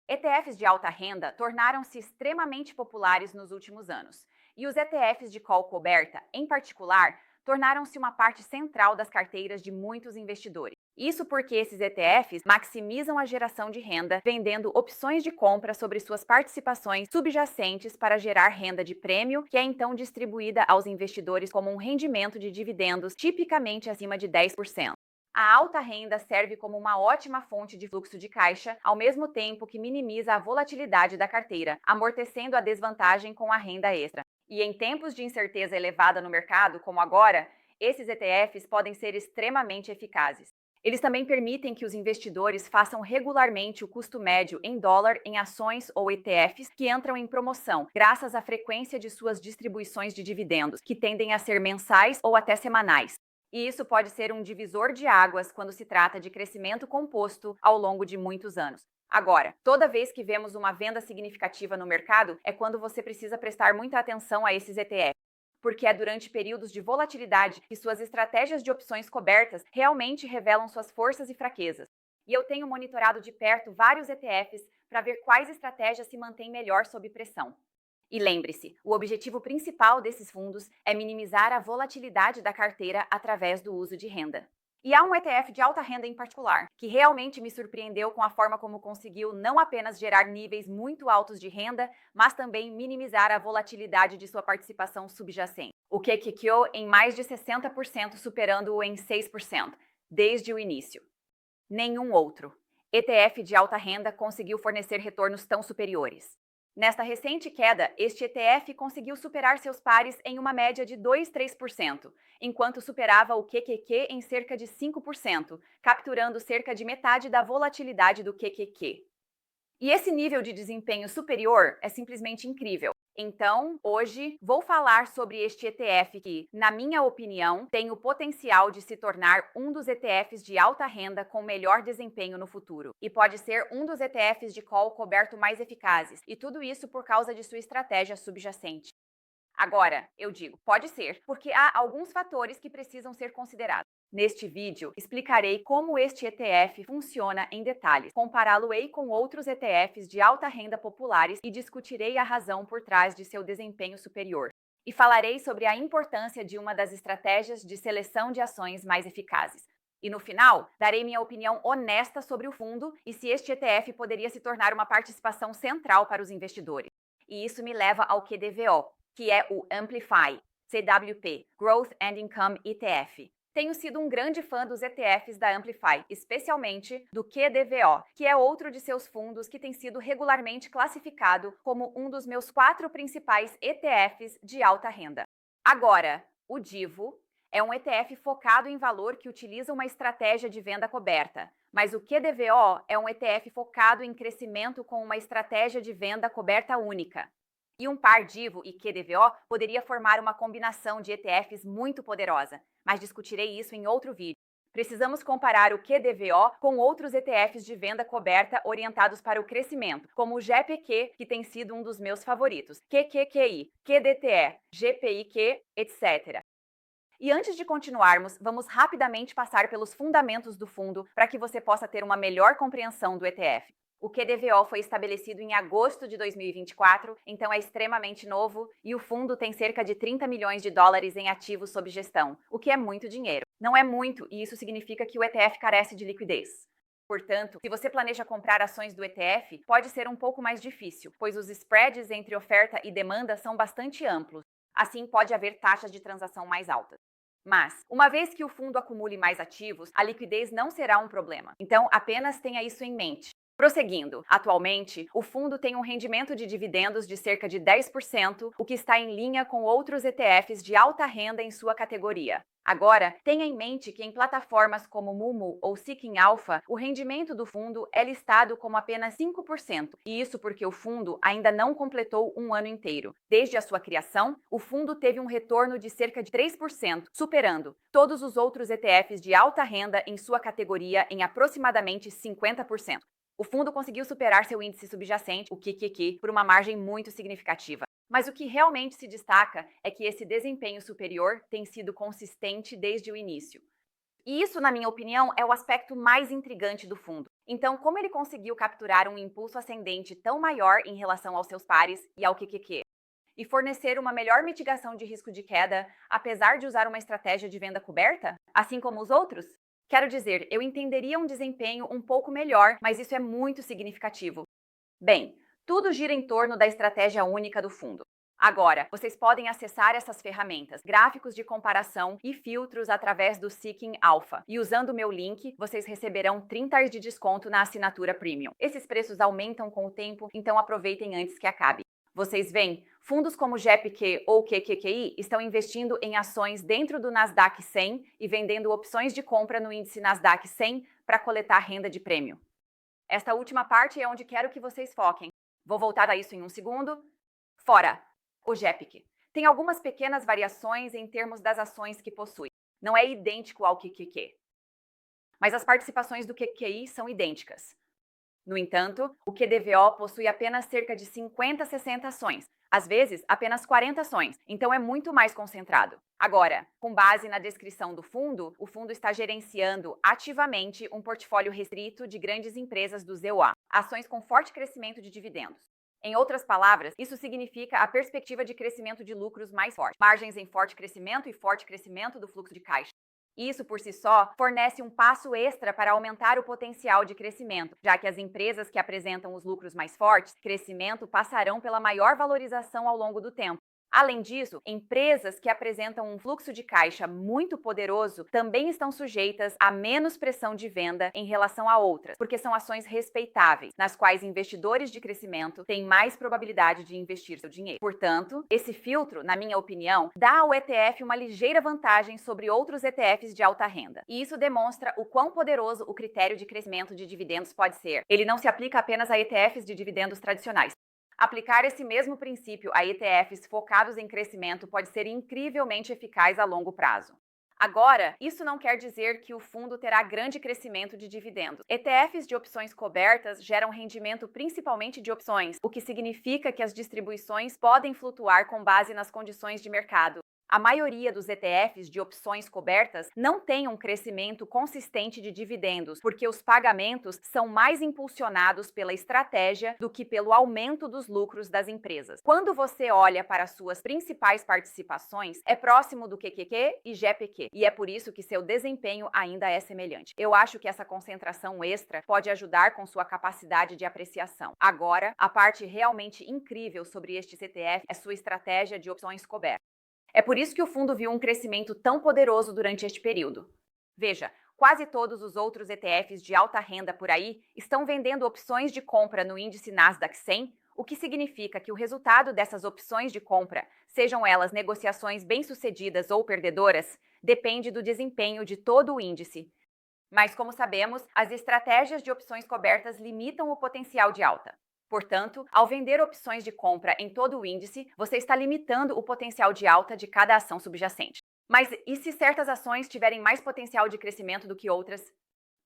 ETFs de alta renda tornaram-se extremamente populares nos últimos anos, e os ETFs de call coberta, em particular, tornaram-se uma parte central das carteiras de muitos investidores. Isso porque esses ETFs maximizam a geração de renda, vendendo opções de compra sobre suas participações subjacentes para gerar renda de prêmio, que é então distribuída aos investidores como um rendimento de dividendos tipicamente acima de 10%. A alta renda serve como uma ótima fonte de fluxo de caixa, ao mesmo tempo que minimiza a volatilidade da carteira, amortecendo a desvantagem com a renda extra. E em tempos de incerteza elevada no mercado, como agora, esses ETFs podem ser extremamente eficazes. Eles também permitem que os investidores façam regularmente o custo médio em dólar em ações ou ETFs que entram em promoção, graças à frequência de suas distribuições de dividendos, que tendem a ser mensais ou até semanais. E isso pode ser um divisor de águas quando se trata de crescimento composto ao longo de muitos anos. Agora, toda vez que vemos uma venda significativa no mercado, é quando você precisa prestar muita atenção a esses ETFs, porque é durante períodos de volatilidade que suas estratégias de opções cobertas realmente revelam suas forças e fraquezas. E eu tenho monitorado de perto vários ETFs para ver quais estratégias se mantêm melhor sob pressão. E lembre-se, o objetivo principal desses fundos é minimizar a volatilidade da carteira através do uso de renda. E há um ETF de alta renda em particular, que realmente me surpreendeu com a forma como conseguiu não apenas gerar níveis muito altos de renda, mas também minimizar a volatilidade de sua participação subjacente. O QQQ em mais de 60%, superando-o em 6%, desde o início. Nenhum outro ETF de alta renda conseguiu fornecer retornos tão superiores. Nesta recente queda, este ETF conseguiu superar seus pares em uma média de 2,3%, enquanto superava o QQQ em cerca de 5%, capturando cerca de metade da volatilidade do QQQ. E esse nível de desempenho superior é simplesmente incrível. Então, hoje, vou falar sobre este ETF que, na minha opinião, tem o potencial de se tornar um dos ETFs de alta renda com melhor desempenho no futuro. E pode ser um dos ETFs de call coberto mais eficazes, e tudo isso por causa de sua estratégia subjacente. Agora, eu digo, pode ser, porque há alguns fatores que precisam ser considerados. Neste vídeo, explicarei como este ETF funciona em detalhes, compará-lo-ei com outros ETFs de alta renda populares e discutirei a razão por trás de seu desempenho superior. E falarei sobre a importância de uma das estratégias de seleção de ações mais eficazes. E no final, darei minha opinião honesta sobre o fundo e se este ETF poderia se tornar uma participação central para os investidores. E isso me leva ao QDVO, que é o Amplify, CWP, Growth and Income ETF. Tenho sido um grande fã dos ETFs da Amplify, especialmente do QDVO, que é outro de seus fundos que tem sido regularmente classificado como um dos meus 4 principais ETFs de alta renda. Agora, o DIVO é um ETF focado em valor que utiliza uma estratégia de venda coberta, mas o QDVO é um ETF focado em crescimento com uma estratégia de venda coberta única. E um par DIVO e QDVO poderia formar uma combinação de ETFs muito poderosa, mas discutirei isso em outro vídeo. Precisamos comparar o QDVO com outros ETFs de venda coberta orientados para o crescimento, como o GPQ, que tem sido um dos meus favoritos, QQQI, QDTE, GPIQ, etc. E antes de continuarmos, vamos rapidamente passar pelos fundamentos do fundo para que você possa ter uma melhor compreensão do ETF. O QDVO foi estabelecido em agosto de 2024, então é extremamente novo, e o fundo tem cerca de 30 milhões de dólares em ativos sob gestão, o que é muito dinheiro. Não é muito, e isso significa que o ETF carece de liquidez. Portanto, se você planeja comprar ações do ETF, pode ser um pouco mais difícil, pois os spreads entre oferta e demanda são bastante amplos. Assim, pode haver taxas de transação mais altas. Mas, uma vez que o fundo acumule mais ativos, a liquidez não será um problema. Então, apenas tenha isso em mente. Prosseguindo, atualmente, o fundo tem um rendimento de dividendos de cerca de 10%, o que está em linha com outros ETFs de alta renda em sua categoria. Agora, tenha em mente que em plataformas como Mumu ou Seeking Alpha, o rendimento do fundo é listado como apenas 5%, e isso porque o fundo ainda não completou um ano inteiro. Desde a sua criação, o fundo teve um retorno de cerca de 3%, superando todos os outros ETFs de alta renda em sua categoria em aproximadamente 50%. O fundo conseguiu superar seu índice subjacente, o QQQ, por uma margem muito significativa. Mas o que realmente se destaca é que esse desempenho superior tem sido consistente desde o início. E isso, na minha opinião, é o aspecto mais intrigante do fundo. Então, como ele conseguiu capturar um impulso ascendente tão maior em relação aos seus pares e ao QQQ? E fornecer uma melhor mitigação de risco de queda, apesar de usar uma estratégia de venda coberta, assim como os outros? Quero dizer, eu entenderia um desempenho um pouco melhor, mas isso é muito significativo. Bem, tudo gira em torno da estratégia única do fundo. Agora, vocês podem acessar essas ferramentas, gráficos de comparação e filtros através do Seeking Alpha. E usando o meu link, vocês receberão 30 de desconto na assinatura Premium. Esses preços aumentam com o tempo, então aproveitem antes que acabe. Vocês veem, fundos como GPQ ou QQQI estão investindo em ações dentro do Nasdaq 100 e vendendo opções de compra no índice Nasdaq 100 para coletar renda de prêmio. Esta última parte é onde quero que vocês foquem. Vou voltar a isso em um segundo. Fora, o GPQ. Tem algumas pequenas variações em termos das ações que possui. Não é idêntico ao QQQ. Mas as participações do QQI são idênticas. No entanto, o QDVO possui apenas cerca de 50 a 60 ações, às vezes apenas 40 ações, então é muito mais concentrado. Agora, com base na descrição do fundo, o fundo está gerenciando ativamente um portfólio restrito de grandes empresas do ZEUA, ações com forte crescimento de dividendos. Em outras palavras, isso significa a perspectiva de crescimento de lucros mais forte, margens em forte crescimento e forte crescimento do fluxo de caixa. Isso, por si só, fornece um passo extra para aumentar o potencial de crescimento, já que as empresas que apresentam os lucros mais fortes, crescimento passarão pela maior valorização ao longo do tempo. Além disso, empresas que apresentam um fluxo de caixa muito poderoso também estão sujeitas a menos pressão de venda em relação a outras, porque são ações respeitáveis, nas quais investidores de crescimento têm mais probabilidade de investir seu dinheiro. Portanto, esse filtro, na minha opinião, dá ao ETF uma ligeira vantagem sobre outros ETFs de alta renda. E isso demonstra o quão poderoso o critério de crescimento de dividendos pode ser. Ele não se aplica apenas a ETFs de dividendos tradicionais. Aplicar esse mesmo princípio a ETFs focados em crescimento pode ser incrivelmente eficaz a longo prazo. Agora, isso não quer dizer que o fundo terá grande crescimento de dividendos. ETFs de opções cobertas geram rendimento principalmente de opções, o que significa que as distribuições podem flutuar com base nas condições de mercado. A maioria dos ETFs de opções cobertas não tem um crescimento consistente de dividendos, porque os pagamentos são mais impulsionados pela estratégia do que pelo aumento dos lucros das empresas. Quando você olha para suas principais participações, é próximo do QQQ e GPQ, e é por isso que seu desempenho ainda é semelhante. Eu acho que essa concentração extra pode ajudar com sua capacidade de apreciação. Agora, a parte realmente incrível sobre este ETF é sua estratégia de opções cobertas. É por isso que o fundo viu um crescimento tão poderoso durante este período. Veja, quase todos os outros ETFs de alta renda por aí estão vendendo opções de compra no índice Nasdaq 100, o que significa que o resultado dessas opções de compra, sejam elas negociações bem-sucedidas ou perdedoras, depende do desempenho de todo o índice. Mas, como sabemos, as estratégias de opções cobertas limitam o potencial de alta. Portanto, ao vender opções de compra em todo o índice, você está limitando o potencial de alta de cada ação subjacente. Mas e se certas ações tiverem mais potencial de crescimento do que outras?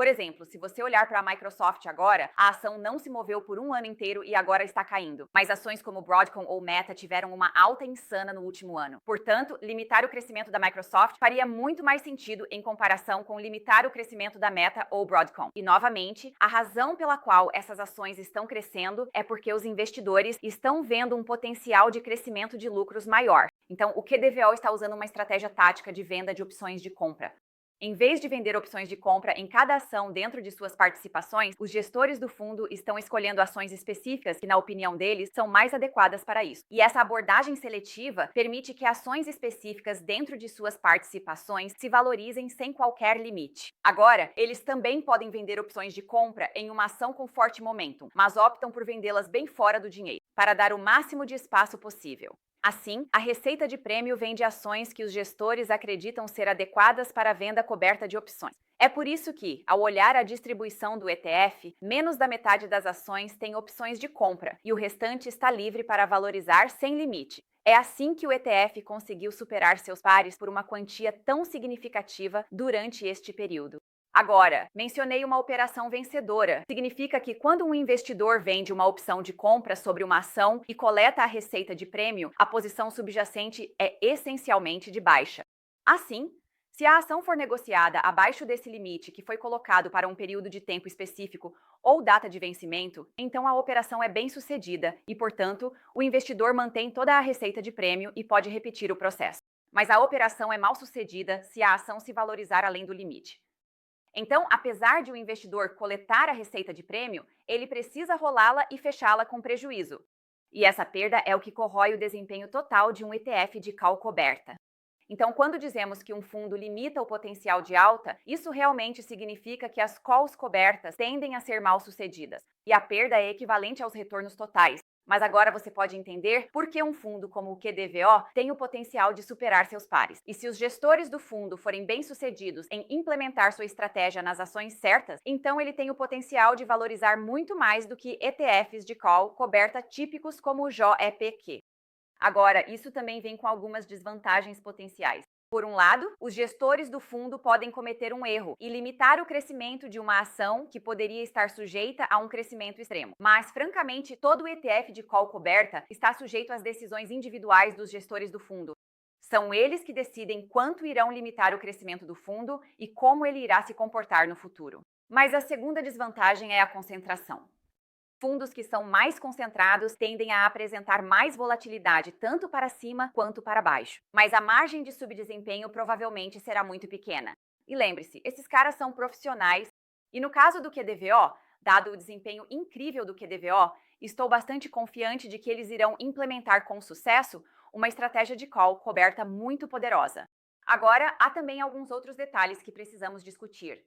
Por exemplo, se você olhar para a Microsoft agora, a ação não se moveu por um ano inteiro e agora está caindo. Mas ações como Broadcom ou Meta tiveram uma alta insana no último ano. Portanto, limitar o crescimento da Microsoft faria muito mais sentido em comparação com limitar o crescimento da Meta ou Broadcom. E, novamente, a razão pela qual essas ações estão crescendo é porque os investidores estão vendo um potencial de crescimento de lucros maior. Então, o QDVO está usando uma estratégia tática de venda de opções de compra. Em vez de vender opções de compra em cada ação dentro de suas participações, os gestores do fundo estão escolhendo ações específicas que, na opinião deles, são mais adequadas para isso. E essa abordagem seletiva permite que ações específicas dentro de suas participações se valorizem sem qualquer limite. Agora, eles também podem vender opções de compra em uma ação com forte momentum, mas optam por vendê-las bem fora do dinheiro, para dar o máximo de espaço possível. Assim, a receita de prêmio vende ações que os gestores acreditam ser adequadas para a venda coberta de opções. É por isso que, ao olhar a distribuição do ETF, menos da metade das ações tem opções de compra e o restante está livre para valorizar sem limite. É assim que o ETF conseguiu superar seus pares por uma quantia tão significativa durante este período. Agora, mencionei uma operação vencedora. Significa que quando um investidor vende uma opção de compra sobre uma ação e coleta a receita de prêmio, a posição subjacente é essencialmente de baixa. Assim, Se a ação for negociada abaixo desse limite que foi colocado para um período de tempo específico ou data de vencimento, então a operação é bem-sucedida e, portanto, o investidor mantém toda a receita de prêmio e pode repetir o processo. Mas a operação é mal-sucedida se a ação se valorizar além do limite. Então, apesar de o investidor coletar a receita de prêmio, ele precisa rolá-la e fechá-la com prejuízo. E essa perda é o que corrói o desempenho total de um ETF de call coberta. Então, quando dizemos que um fundo limita o potencial de alta, isso realmente significa que as calls cobertas tendem a ser mal-sucedidas, e a perda é equivalente aos retornos totais. Mas agora você pode entender por que um fundo como o QDVO tem o potencial de superar seus pares. E se os gestores do fundo forem bem-sucedidos em implementar sua estratégia nas ações certas, então ele tem o potencial de valorizar muito mais do que ETFs de call coberta típicos como o JOEPQ. Agora, isso também vem com algumas desvantagens potenciais. Por um lado, os gestores do fundo podem cometer um erro e limitar o crescimento de uma ação que poderia estar sujeita a um crescimento extremo. Mas, francamente, todo ETF de call coberta está sujeito às decisões individuais dos gestores do fundo. São eles que decidem quanto irão limitar o crescimento do fundo e como ele irá se comportar no futuro. Mas a segunda desvantagem é a concentração. Fundos que são mais concentrados tendem a apresentar mais volatilidade tanto para cima quanto para baixo. Mas a margem de subdesempenho provavelmente será muito pequena. E lembre-se, esses caras são profissionais. E no caso do QDVO, dado o desempenho incrível do QDVO, estou bastante confiante de que eles irão implementar com sucesso uma estratégia de call coberta muito poderosa. Agora, há também alguns outros detalhes que precisamos discutir.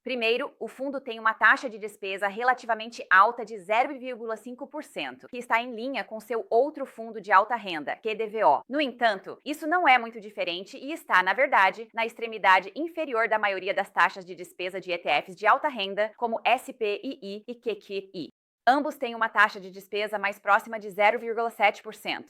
Primeiro, o fundo tem uma taxa de despesa relativamente alta de 0,5%, que está em linha com seu outro fundo de alta renda, QDVO. No entanto, isso não é muito diferente e está, na verdade, na extremidade inferior da maioria das taxas de despesa de ETFs de alta renda, como SPII e QQI. Ambos têm uma taxa de despesa mais próxima de 0,7%.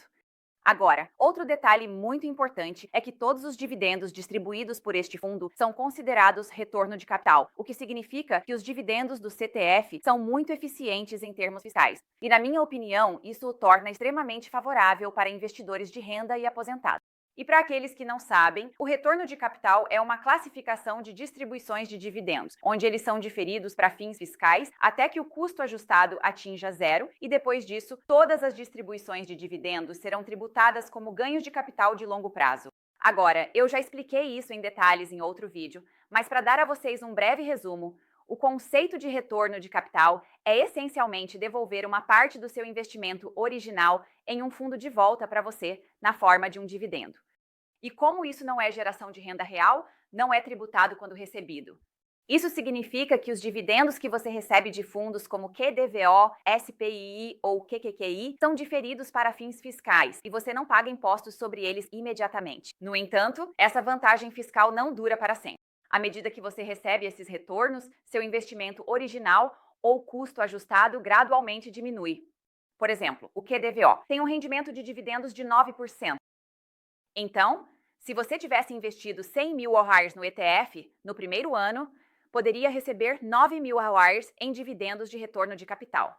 Agora, outro detalhe muito importante é que todos os dividendos distribuídos por este fundo são considerados retorno de capital, o que significa que os dividendos do CTF são muito eficientes em termos fiscais. E, na minha opinião, isso o torna extremamente favorável para investidores de renda e aposentados. E para aqueles que não sabem, o retorno de capital é uma classificação de distribuições de dividendos, onde eles são diferidos para fins fiscais até que o custo ajustado atinja zero e depois disso, todas as distribuições de dividendos serão tributadas como ganhos de capital de longo prazo. Agora, eu já expliquei isso em detalhes em outro vídeo, mas para dar a vocês um breve resumo, o conceito de retorno de capital é essencialmente devolver uma parte do seu investimento original em um fundo de volta para você na forma de um dividendo. E como isso não é geração de renda real, não é tributado quando recebido. Isso significa que os dividendos que você recebe de fundos como QDVO, SPII ou QQQI são diferidos para fins fiscais e você não paga impostos sobre eles imediatamente. No entanto, essa vantagem fiscal não dura para sempre. À medida que você recebe esses retornos, seu investimento original ou custo ajustado gradualmente diminui. Por exemplo, o QDVO tem um rendimento de dividendos de 9%. Então, se você tivesse investido 100 mil AURs no ETF no primeiro ano, poderia receber 9 mil AURs em dividendos de retorno de capital.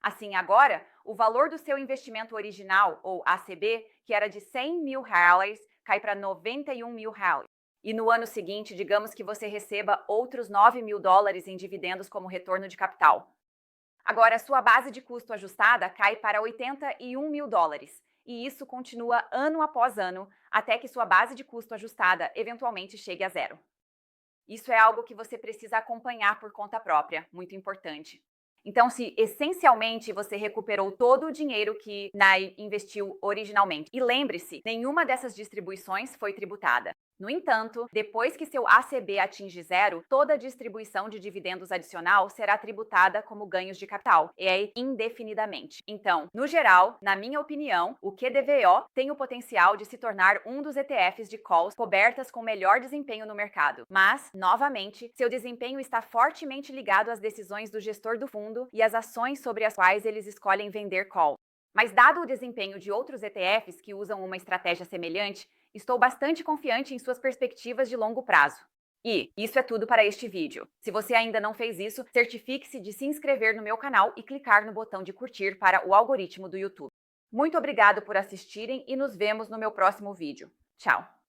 Assim, agora, o valor do seu investimento original, ou ACB, que era de 100 mil reais, cai para 91 mil reais. E no ano seguinte, digamos que você receba outros 9 mil dólares em dividendos como retorno de capital. Agora, sua base de custo ajustada cai para 81 mil dólares. E isso continua ano após ano, até que sua base de custo ajustada eventualmente chegue a zero. Isso é algo que você precisa acompanhar por conta própria, muito importante. Então, se essencialmente você recuperou todo o dinheiro que investiu originalmente, e lembre-se, nenhuma dessas distribuições foi tributada. No entanto, depois que seu ACB atinge zero, toda distribuição de dividendos adicional será tributada como ganhos de capital, e é indefinidamente. Então, no geral, na minha opinião, o QDVO tem o potencial de se tornar um dos ETFs de calls cobertas com melhor desempenho no mercado. Mas, novamente, seu desempenho está fortemente ligado às decisões do gestor do fundo e às ações sobre as quais eles escolhem vender call. Mas dado o desempenho de outros ETFs que usam uma estratégia semelhante, estou bastante confiante em suas perspectivas de longo prazo. E isso é tudo para este vídeo. Se você ainda não fez isso, certifique-se de se inscrever no meu canal e clicar no botão de curtir para o algoritmo do YouTube. Muito obrigado por assistirem e nos vemos no meu próximo vídeo. Tchau!